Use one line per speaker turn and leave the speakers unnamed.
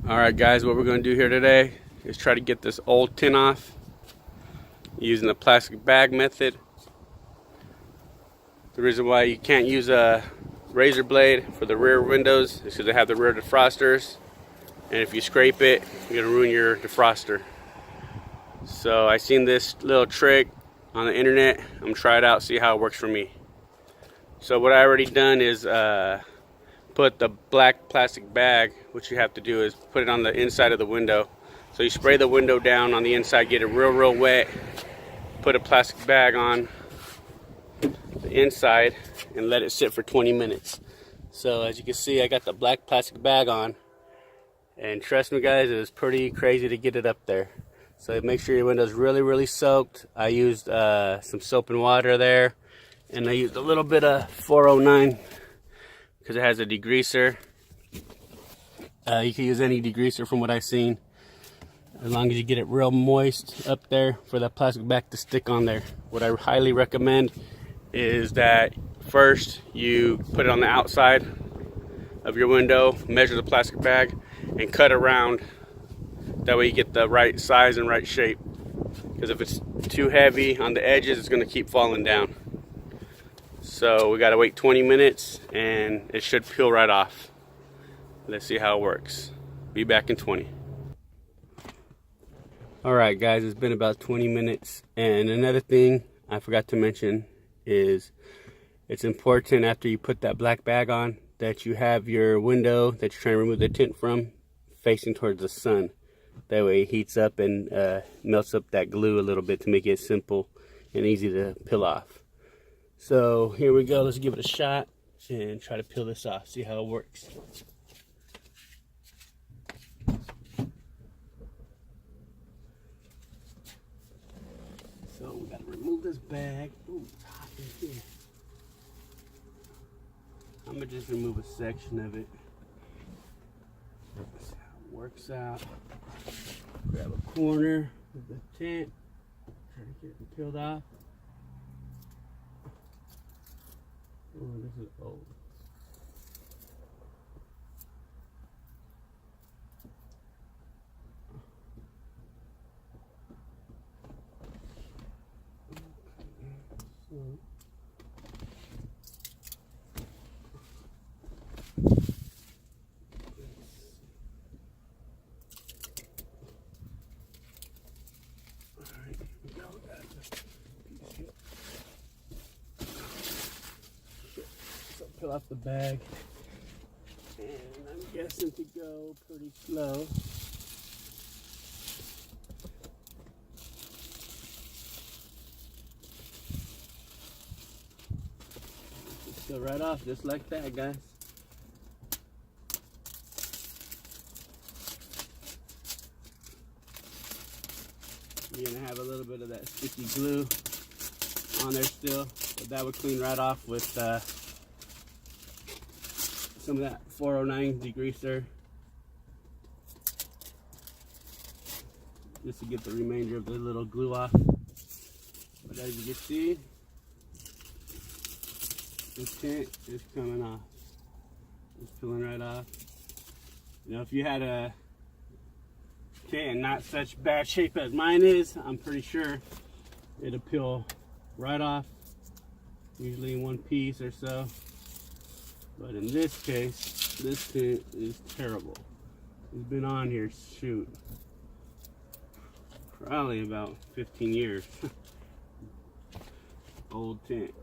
Alright guys, what we're going to do here today is try to get this old tint off using the plastic bag method. The reason why you can't use a razor blade for the rear windows is because they have the rear defrosters, and if you scrape it, you're going to ruin your defroster. So I seen this little trick on the internet. I'm going to try it out, see how it works for me. So what I already done is put the black plastic bag. What you have to do is put it on the inside of the window. So you spray the window down on the inside, get it real wet, put a plastic bag on the inside and let it sit for 20 minutes. So as you can see, I got the black plastic bag on, and trust me guys, it was pretty crazy to get it up there. So make sure your window's really soaked. I used some soap and water there, and I used a little bit of 409 because it has a degreaser. You can use any degreaser from what I've seen, as long as you get it real moist up there for that plastic bag to stick on there. What I highly recommend is that first you put it on the outside of your window, measure the plastic bag, and cut around. That way you get the right size and right shape, because if it's too heavy on the edges, it's going to keep falling down. So we got to wait 20 minutes and it should peel right off. Let's see how it works. Be back in 20. Alright guys, it's been about 20 minutes, and another thing I forgot to mention is it's important after you put that black bag on that you have your window that you're trying to remove the tint from facing towards the sun. That way it heats up and melts up that glue a little bit to make it simple and easy to peel off. So here we go, let's give it a shot and try to peel this off, see how it works. So we gotta remove this bag. Ooh, it's hot in here. I'm gonna just remove a section of it. See how it works out. Grab a corner of the tint, try to get it peeled off. Oh, this is old. Peel off the bag, and I'm guessing to go pretty slow. Just go right off just like that, guys. You're gonna have a little bit of that sticky glue on there still, but that would clean right off with some of that 409 degreaser, just to get the remainder of the little glue off. But as you can see, the tint is coming off. It's peeling right off. You know, if you had a tint in not such bad shape as mine is, I'm pretty sure it'll peel right off, usually in one piece or so. But in this case, this tint is terrible. It's been on here, shoot, probably about 15 years. Old tint.